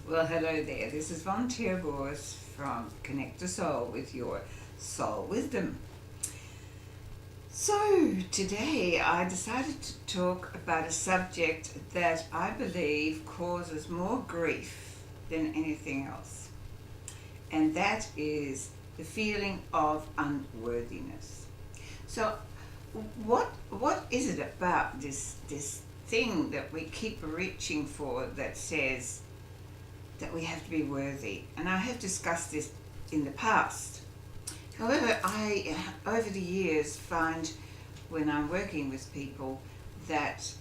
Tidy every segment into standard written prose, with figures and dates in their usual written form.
Well, hello there. This is Yvonne Teoh Bource from Connect to Soul with your soul wisdom. So, today I decided to talk about a subject that I believe causes more grief than anything else, and that is the feeling of unworthiness. So, what is it about this thing that we keep reaching for that says that we have to be worthy? And I have discussed this in the past. However, I, over the years, find when I'm working with people that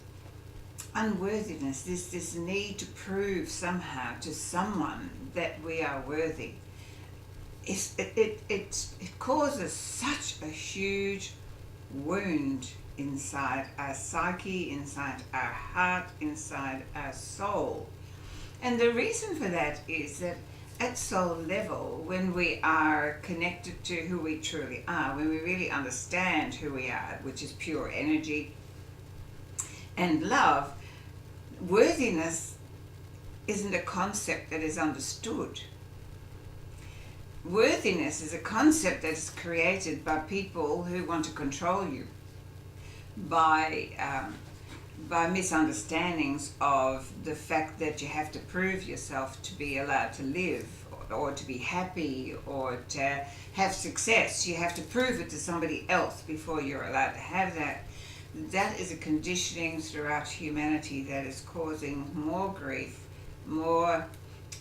unworthiness, this need to prove somehow to someone that we are worthy, it causes such a huge wound inside our psyche, inside our heart, inside our soul. And the reason for that is that at soul level, when we are connected to who we truly are, when we really understand who we are, which is pure energy and love, worthiness isn't a concept that is understood. Worthiness is a concept that is created by people who want to control you, by misunderstandings of the fact that you have to prove yourself to be allowed to live or to be happy or to have success. You have to prove it to somebody else before you're allowed to have that. That is a conditioning throughout humanity that is causing more grief, more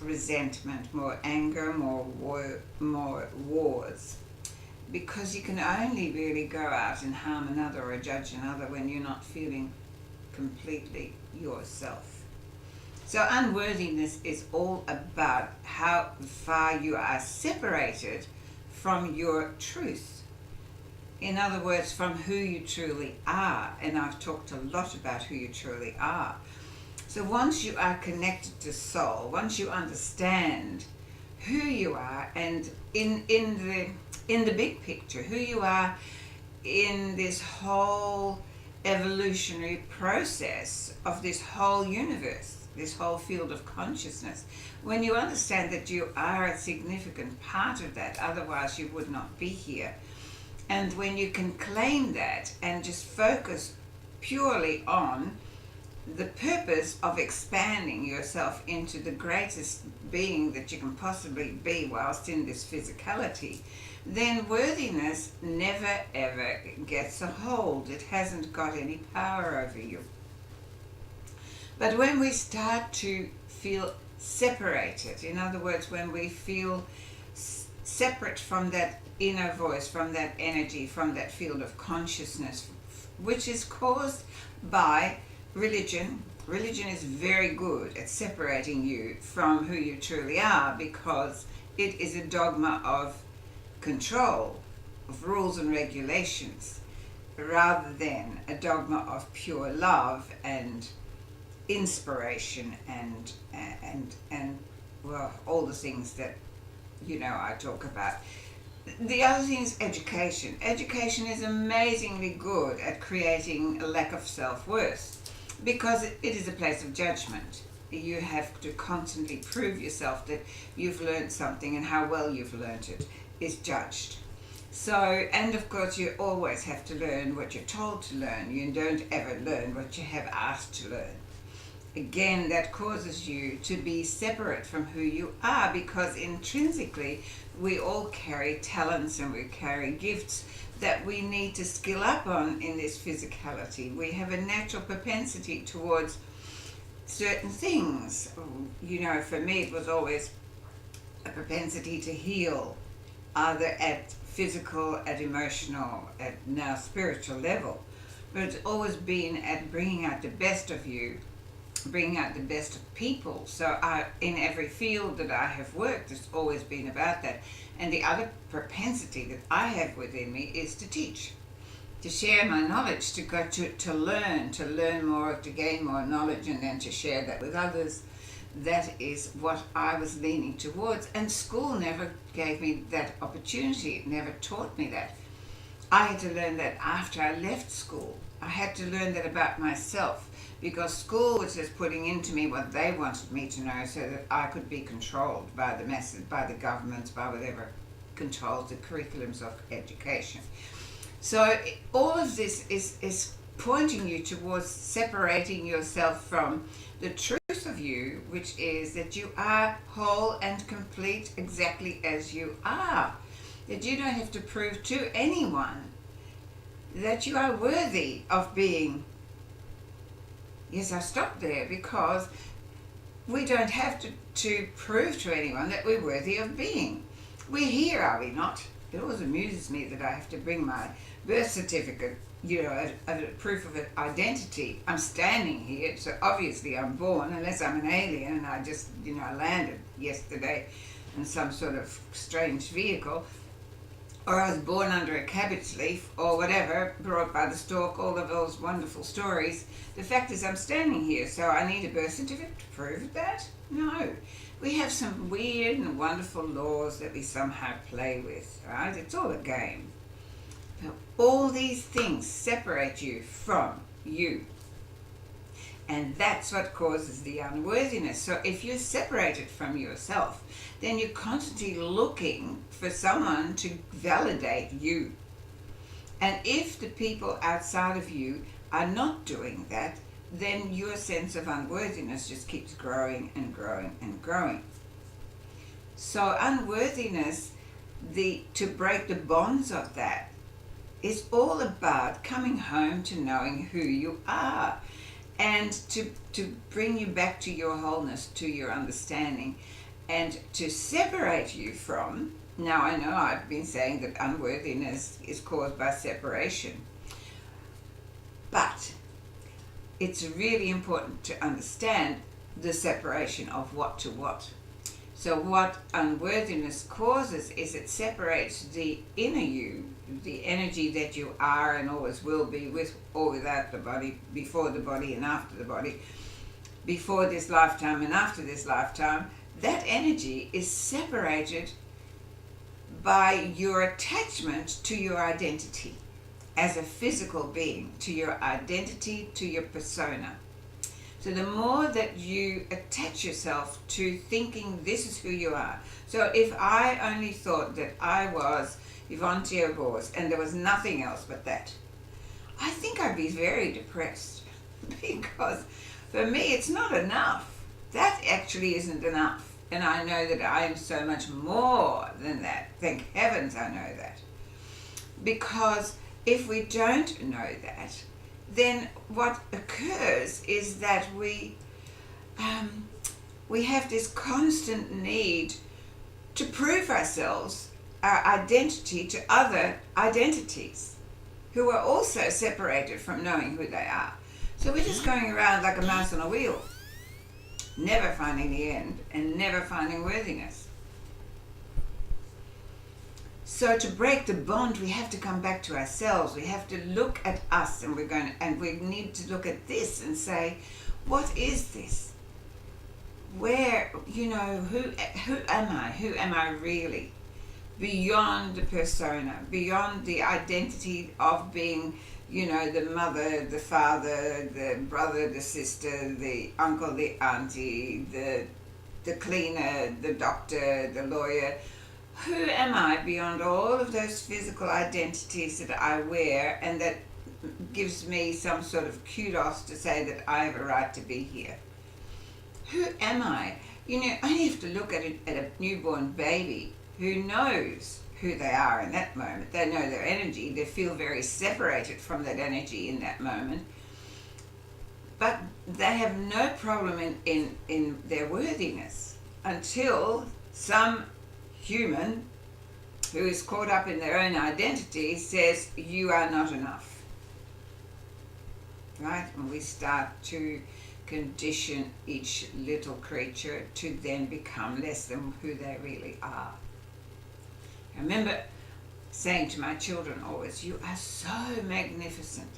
resentment, more anger, more wars. Because you can only really go out and harm another or judge another when you're not feeling completely yourself. So unworthiness is all about how far you are separated from your truth. In other words, from who you truly are. And I've talked a lot about who you truly are. So once you are connected to soul, once you understand who you are, and in the big picture, who you are in this whole evolutionary process of this whole universe, this whole field of consciousness, when you understand that you are a significant part of that, otherwise you would not be here, and when you can claim that and just focus purely on the purpose of expanding yourself into the greatest being that you can possibly be whilst in this physicality, then worthiness never ever gets a hold. It hasn't got any power over you. But when we start to feel separated, in other words, when we feel separate from that inner voice, from that energy, from that field of consciousness, which is caused by religion. Religion is very good at separating you from who you truly are, because it is a dogma of control, of rules and regulations, rather than a dogma of pure love and inspiration and well, all the things that I talk about. The other thing is education. Education is amazingly good at creating a lack of self-worth, because it is a place of judgment. You have to constantly prove yourself that you've learned something, and how well you've learned it is judged. So, and of course you always have to learn what you're told to learn. You don't ever learn what you have asked to learn. Again, that causes you to be separate from who you are, because intrinsically we all carry talents and we carry gifts that we need to skill up on in this physicality. We have a natural propensity towards certain things. For me it was always a propensity to heal, either at physical, at emotional, at now spiritual level. But it's always been at bringing out the best of you, bringing out the best of people. So in every field that I have worked, it's always been about that. And the other propensity that I have within me is to teach, to share my knowledge, to learn more, to gain more knowledge, and then to share that with others. That is what I was leaning towards, and school never gave me that opportunity. It never taught me that. I had to learn that after I left school. I had to learn that about myself, because school was just putting into me what they wanted me to know so that I could be controlled by the message, by the government, by whatever controls the curriculums of education. So all of this is pointing you towards separating yourself from the truth of you, which is that you are whole and complete exactly as you are. That you don't have to prove to anyone that you are worthy of being. Yes, I stopped there because we don't have to prove to anyone that we're worthy of being. We're here, are we not? It always amuses me that I have to bring my birth certificate, as a proof of identity. I'm standing here, so obviously I'm born, unless I'm an alien and I just, landed yesterday in some sort of strange vehicle, or I was born under a cabbage leaf, or whatever, brought by the stork, all of those wonderful stories. The fact is I'm standing here, so I need a birth certificate to prove that? No. We have some weird and wonderful laws that we somehow play with, right? It's all a game. But all these things separate you from you. And that's what causes the unworthiness. So if you're separated from yourself, then you're constantly looking for someone to validate you. And if the people outside of you are not doing that, then your sense of unworthiness just keeps growing and growing and growing. So unworthiness, to break the bonds of that, is all about coming home to knowing who you are, and to bring you back to your wholeness, to your understanding, and to separate you from. Now I know I've been saying that unworthiness is caused by separation, but it's really important to understand the separation of what to what. So what unworthiness causes is it separates the inner you, the energy that you are and always will be, with or without the body, before the body and after the body, before this lifetime and after this lifetime. That energy is separated by your attachment to your identity as a physical being, to your identity, to your persona. So the more that you attach yourself to thinking this is who you are. So if I only thought that I was Yvonne Teoh Bource and there was nothing else but that, I think I'd be very depressed, because for me it's not enough. That actually isn't enough. And I know that I am so much more than that. Thank heavens I know that. Because if we don't know that, then what occurs is that we have this constant need to prove ourselves, our identity, to other identities who are also separated from knowing who they are. So we're just going around like a mouse on a wheel, never finding the end and never finding worthiness. So to break the bond, we have to come back to ourselves. We have to look at us, and we need to look at this and say, what is this? Where, who am I? Who am I really? Beyond the persona, beyond the identity of being, the mother, the father, the brother, the sister, the uncle, the auntie, the cleaner, the doctor, the lawyer. Who am I beyond all of those physical identities that I wear, and that gives me some sort of kudos to say that I have a right to be here? Who am I? I have to look at a newborn baby who knows who they are in that moment. They know their energy. They feel very separated from that energy in that moment. But they have no problem in their worthiness until some human who is caught up in their own identity says, you are not enough. Right? And we start to condition each little creature to then become less than who they really are. I remember saying to my children always, you are so magnificent.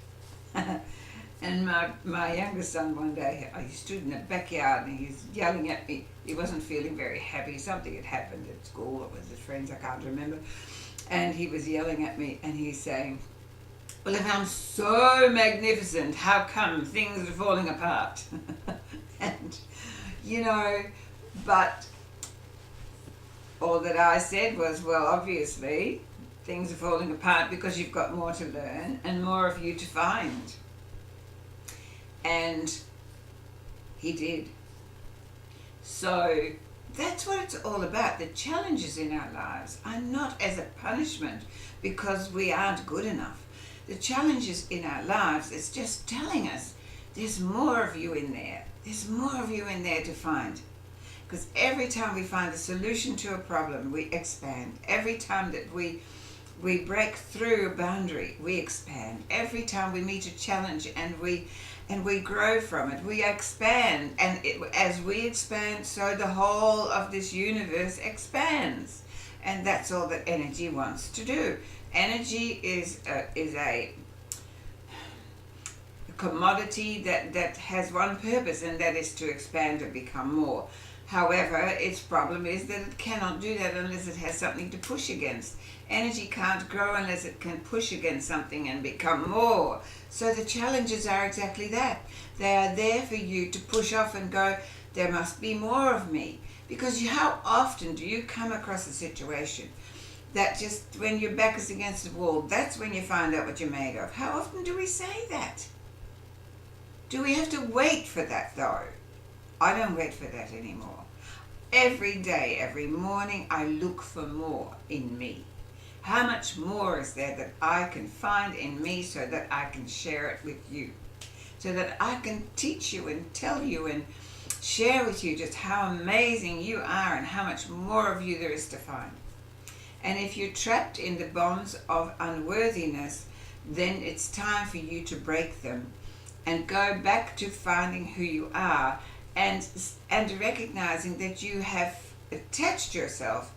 And my youngest son one day, he stood in the backyard and he's yelling at me. He wasn't feeling very happy. Something had happened at school or with his friends, I can't remember. And he was yelling at me and he's saying, Well, if I'm so magnificent, how come things are falling apart? And, but all that I said was, well, obviously, things are falling apart because you've got more to learn and more of you to find. And he did. So that's what it's all about. The challenges in our lives are not as a punishment because we aren't good enough. The challenges in our lives is just telling us there's more of you in there. There's more of you in there to find. Because every time we find a solution to a problem, we expand. Every time that we break through a boundary, we expand. Every time we meet a challenge and we grow from it, we expand. And as we expand, so the whole of this universe expands. And that's all that energy wants to do. Energy is a commodity that has one purpose, and that is to expand and become more. However, its problem is that it cannot do that unless it has something to push against. Energy can't grow unless it can push against something and become more. So the challenges are exactly that. They are there for you to push off and go, there must be more of me. Because how often do you come across a situation that just when your back is against the wall, that's when you find out what you're made of? How often do we say that? Do we have to wait for that though? I don't wait for that anymore. Every day, every morning, I look for more in me. How much more is there that I can find in me so that I can share it with you? So that I can teach you and tell you and share with you just how amazing you are and how much more of you there is to find. And if you're trapped in the bonds of unworthiness, then it's time for you to break them and go back to finding who you are and recognizing that you have attached yourself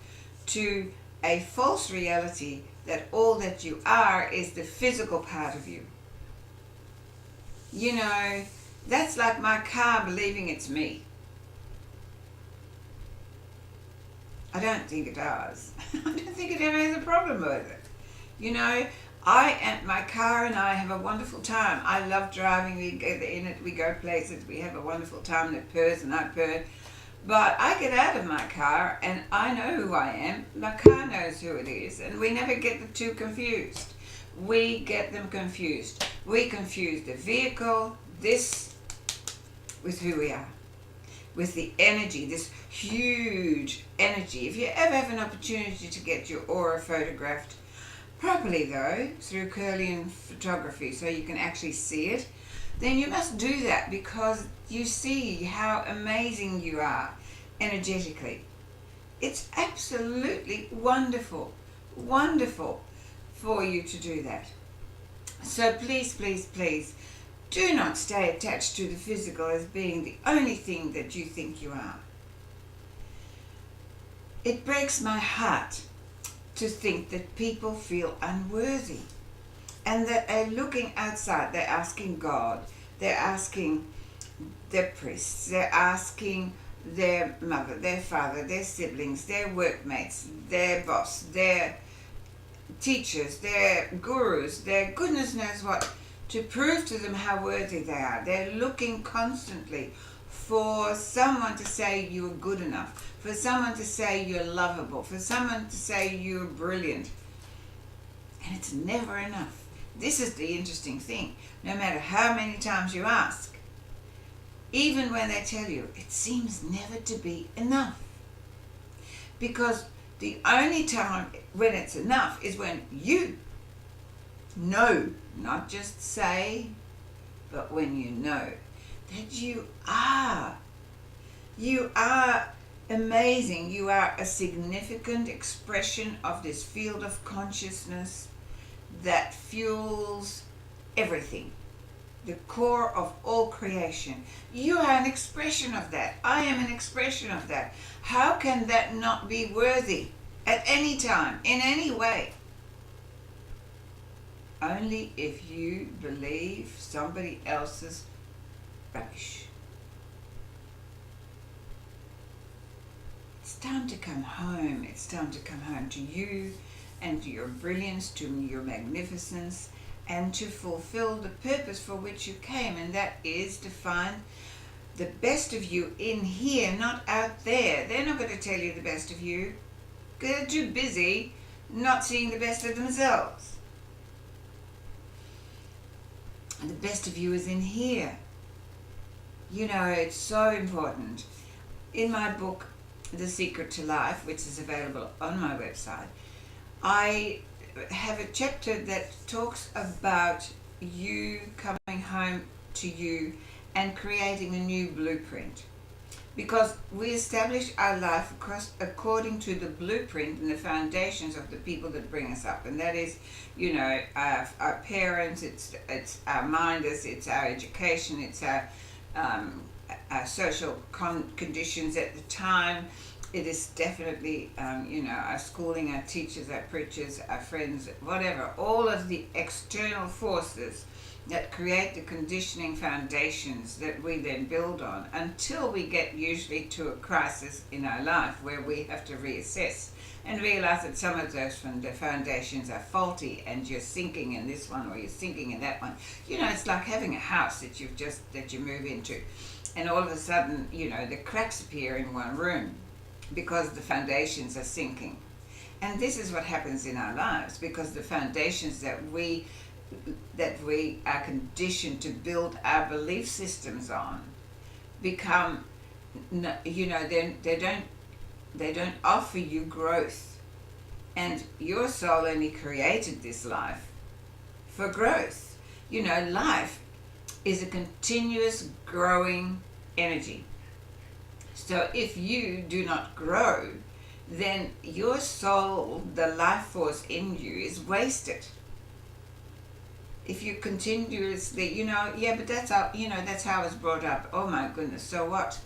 to a false reality that all that you are is the physical part of you. That's like my car believing it's me. I don't think it does. I don't think it ever has a problem with it. My car and I have a wonderful time. I love driving. We get in it, we go places, we have a wonderful time, and it purrs and I purr. But I get out of my car and I know who I am. My car knows who it is, and we never get the two confused. We get them confused. We confuse the vehicle, this, with who we are. With the energy, this huge energy. If you ever have an opportunity to get your aura photographed, properly though, through Kirlian photography so you can actually see it, then you must do that because you see how amazing you are energetically. It's absolutely wonderful, wonderful for you to do that. So please, please, please, do not stay attached to the physical as being the only thing that you think you are. It breaks my heart to think that people feel unworthy and that they're looking outside. They're asking God, they're asking their priests, they're asking their mother, their father, their siblings, their workmates, their boss, their teachers, their gurus, their goodness knows what, to prove to them how worthy they are. They're looking constantly for someone to say you're good enough, for someone to say you're lovable, for someone to say you're brilliant. And it's never enough. This is the interesting thing. No matter how many times you ask, even when they tell you, it seems never to be enough. Because the only time when it's enough is when you know, not just say, but when you know that you are amazing. You are a significant expression of this field of consciousness that fuels everything, the core of all creation. You are an expression of that. I am an expression of that. How can that not be worthy at any time, in any way? Only if you believe somebody else's rubbish. It's time to come home. It's time to come home to you and to your brilliance, to your magnificence, and to fulfill the purpose for which you came, and that is to find the best of you in here, not out there. They're not going to tell you the best of you. They're too busy not seeing the best of themselves. And the best of you is in here. You know, it's so important. In my book, The Secret to Life, which is available on my website, I have a chapter that talks about you coming home to you and creating a new blueprint. Because we establish our life according to the blueprint and the foundations of the people that bring us up. And that is, you know, our parents, it's our minders, it's our education, it's our social conditions at the time. It is definitely, you know, our schooling, our teachers, our preachers, our friends, whatever. All of the external forces that create the conditioning foundations that we then build on until we get usually to a crisis in our life where we have to reassess and realize that some of those foundations are faulty and you're sinking in this one or you're sinking in that one. You know, it's like having a house that you move into, and all of a sudden, you know, the cracks appear in one room because the foundations are sinking. And this is what happens in our lives, because the foundations that we are conditioned to build our belief systems on become, you know, they don't offer you growth. And your soul only created this life for growth. You know, life is a continuous growing energy. So if you do not grow, then your soul, the life force in you, is wasted. If you continuously, you know, yeah, but that's how, you know, that's how I was brought up. Oh my goodness, so what?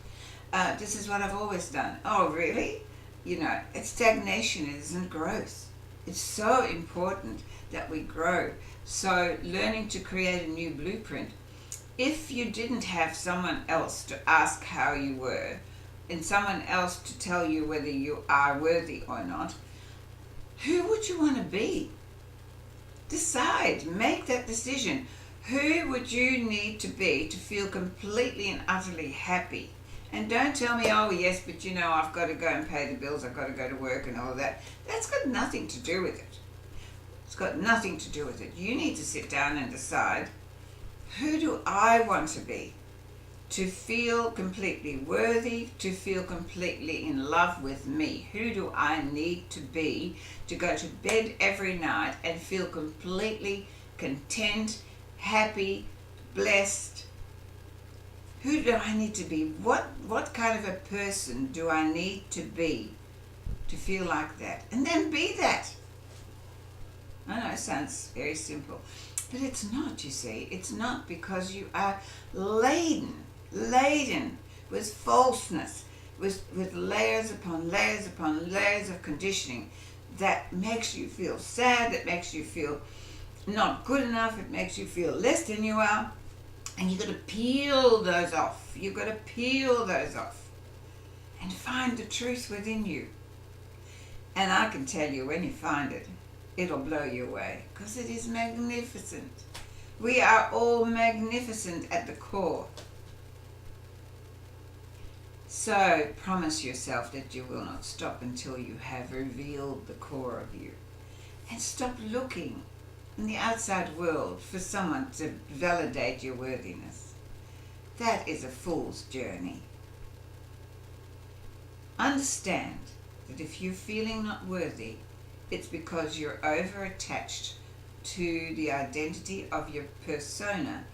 This is what I've always done. Oh, really? You know, it's stagnation, it isn't growth. It's so important that we grow. So learning to create a new blueprint. If you didn't have someone else to ask how you were, and someone else to tell you whether you are worthy or not, who would you want to be? Decide, make that decision. Who would you need to be to feel completely and utterly happy? And don't tell me, oh yes, but you know, I've got to go and pay the bills, I've got to go to work and all that. That's got nothing to do with it. It's got nothing to do with it. You need to sit down and decide, who do I want to be? To feel completely worthy, to feel completely in love with me. Who do I need to be to go to bed every night and feel completely content, happy, blessed? Who do I need to be? What kind of a person do I need to be to feel like that? And then be that. I know it sounds very simple, but it's not, you see. It's not, because you are laden with falseness, with layers upon layers upon layers of conditioning that makes you feel sad, that makes you feel not good enough, it makes you feel less than you are, and you've got to peel those off. You've got to peel those off and find the truth within you. And I can tell you, when you find it, it'll blow you away, because it is magnificent. We are all magnificent at the core. So promise yourself that you will not stop until you have revealed the core of you. And stop looking in the outside world for someone to validate your worthiness. That is a fool's journey. Understand that if you're feeling not worthy, it's because you're over-attached to the identity of your persona,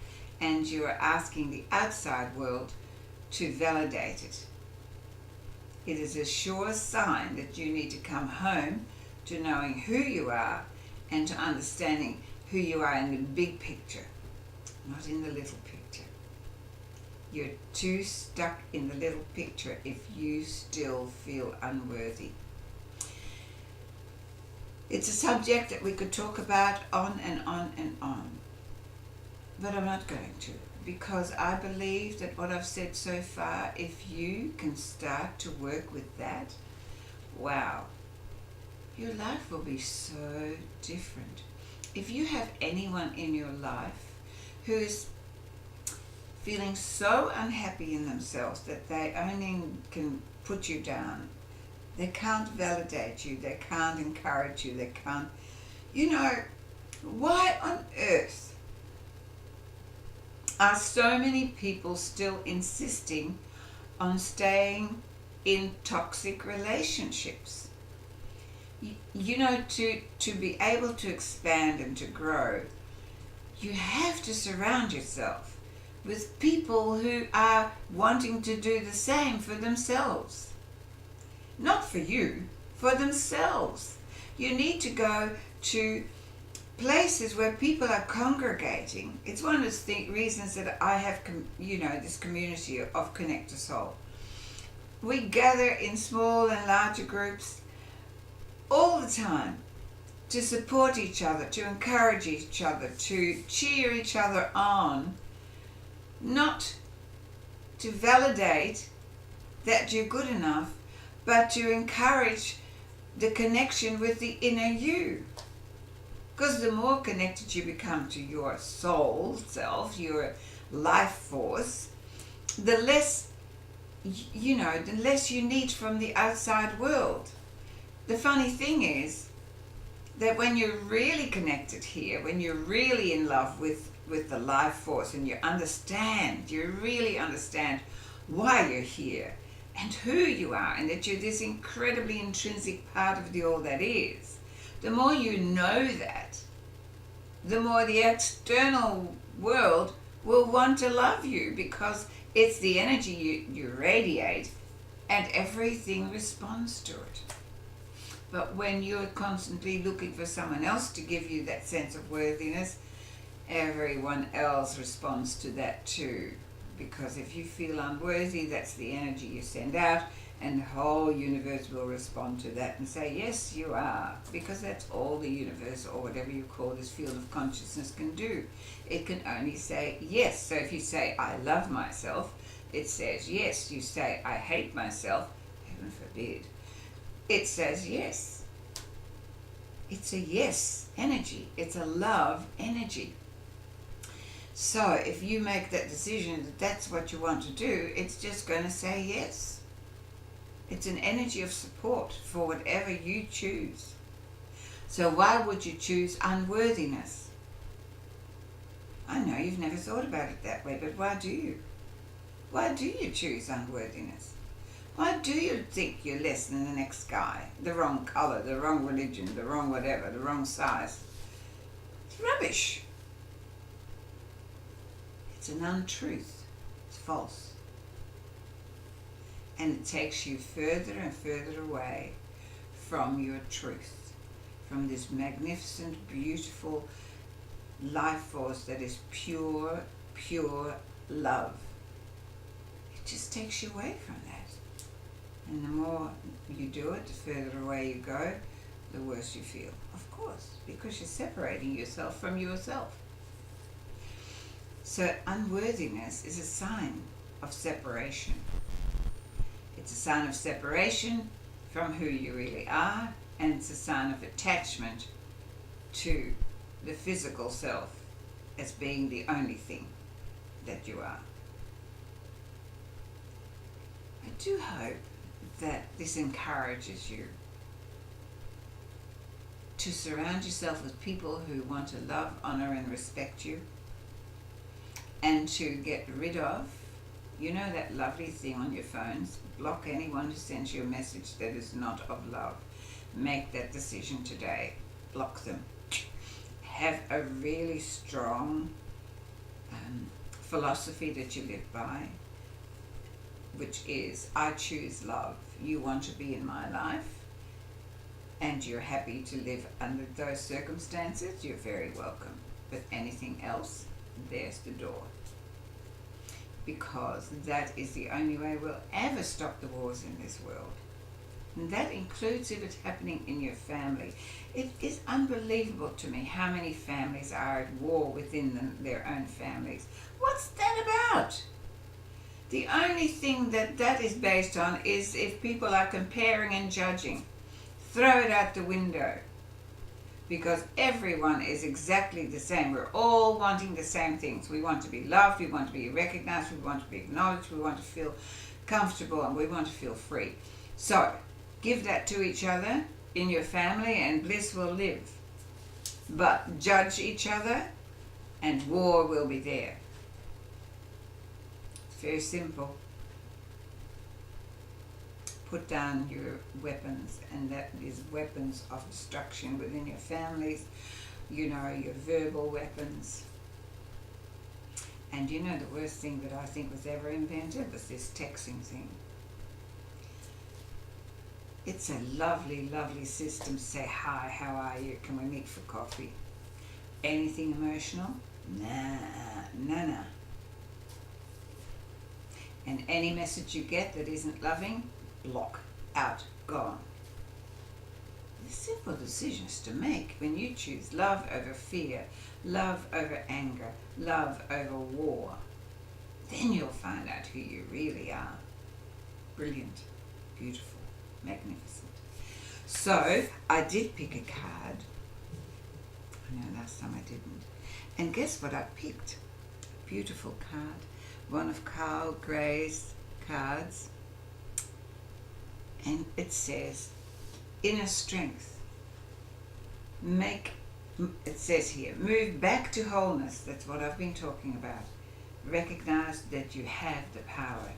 and you are asking the outside world to validate it. It is a sure sign that you need to come home to knowing who you are and to understanding who you are in the big picture, not in the little picture. You're too stuck in the little picture if you still feel unworthy. It's a subject that we could talk about on and on and on, but I'm not going to, because I believe that what I've said so far, if you can start to work with that, wow, your life will be so different. if you have anyone in your life who is feeling so unhappy in themselves that they only can put you down, they can't validate you, they can't encourage you, they can't, why on earth are so many people still insisting on staying in toxic relationships? To be able to expand and to grow, you have to surround yourself with people who are wanting to do the same for themselves. Not for you, for themselves. You need to go to places where people are congregating. It's one of the reasons that I have, this community of Connect to Soul. We gather in small and larger groups all the time to support each other, to encourage each other, to cheer each other on, not to validate that you're good enough, but to encourage the connection with the inner you. Because the more connected you become to your soul self, your life force, the less you need from the outside world. The funny thing is that when you're really connected here, when you're really in love with the life force, and you really understand why you're here and who you are, and that you're this incredibly intrinsic part of the all that is, the more you know that, the more the external world will want to love you, because it's the energy you radiate, and everything responds to it. But when you're constantly looking for someone else to give you that sense of worthiness, everyone else responds to that too. Because if you feel unworthy, that's the energy you send out, and the whole universe will respond to that and say, yes, you are. Because that's all the universe, or whatever you call this field of consciousness, can do. It can only say yes. So if you say, I love myself, it says yes. You say, I hate myself, heaven forbid, it says yes. It's a yes energy. It's a love energy. So if you make that decision that that's what you want to do, it's just going to say yes. It's an energy of support for whatever you choose. So why would you choose unworthiness? I know you've never thought about it that way, but why do you? Why do you choose unworthiness? Why do you think you're less than the next guy? The wrong colour, the wrong religion, the wrong whatever, the wrong size. It's rubbish. It's an untruth. It's false. And it takes you further and further away from your truth, from this magnificent, beautiful life force that is pure, pure love. It just takes you away from that. And the more you do it, the further away you go, the worse you feel. Of course, because you're separating yourself from yourself. So unworthiness is a sign of separation. It's a sign of separation from who you really are, and it's a sign of attachment to the physical self as being the only thing that you are. I do hope that this encourages you to surround yourself with people who want to love, honor, and respect you, and to get rid of, that lovely thing on your phones, block anyone who sends you a message that is not of love. Make that decision today. Block them. Have a really strong philosophy that you live by, which is, I choose love. You want to be in my life, and you're happy to live under those circumstances, you're very welcome. But anything else, there's the door. Because that is the only way we'll ever stop the wars in this world. And that includes if it's happening in your family. It is unbelievable to me how many families are at war within their own families. What's that about? The only thing that is based on is if people are comparing and judging. Throw it out the window. because everyone is exactly the same. We're all wanting the same things. We want to be loved, we want to be recognized, we want to be acknowledged, we want to feel comfortable, and we want to feel free. So give that to each other in your family and bliss will live. But judge each other and war will be there. It's very simple. Put down your weapons, and that is weapons of destruction within your families, you know, your verbal weapons. And you know, the worst thing that I think was ever invented was this texting thing. It's a lovely, lovely system to say, hi, how are you? Can we meet for coffee? Anything emotional? Nah. And any message you get that isn't loving, block, out, gone. They're simple decisions to make when you choose love over fear, love over anger, love over war. Then you'll find out who you really are. Brilliant, beautiful, magnificent. So I did pick a card. I know last time I didn't. And guess what I picked? A beautiful card. One of Carl Gray's cards. And it says, inner strength. It says here, move back to wholeness. That's what I've been talking about. Recognize that you have the power.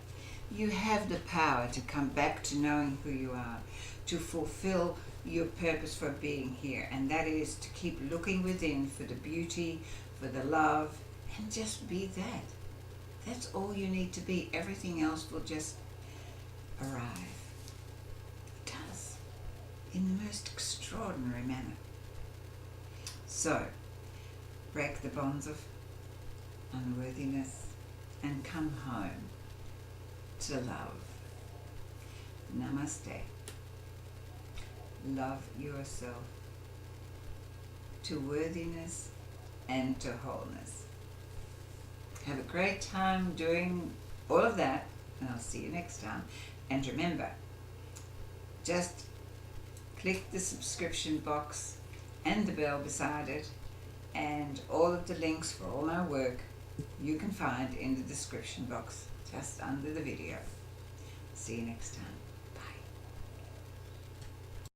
You have the power to come back to knowing who you are, to fulfill your purpose for being here. And that is to keep looking within for the beauty, for the love, and just be that. That's all you need to be. Everything else will just arrive. In the most extraordinary manner. So, break the bonds of unworthiness and come home to love. Namaste. Love yourself to worthiness and to wholeness. Have a great time doing all of that, and I'll see you next time. And remember, just click the subscription box and the bell beside it, and all of the links for all my work you can find in the description box just under the video. See you next time.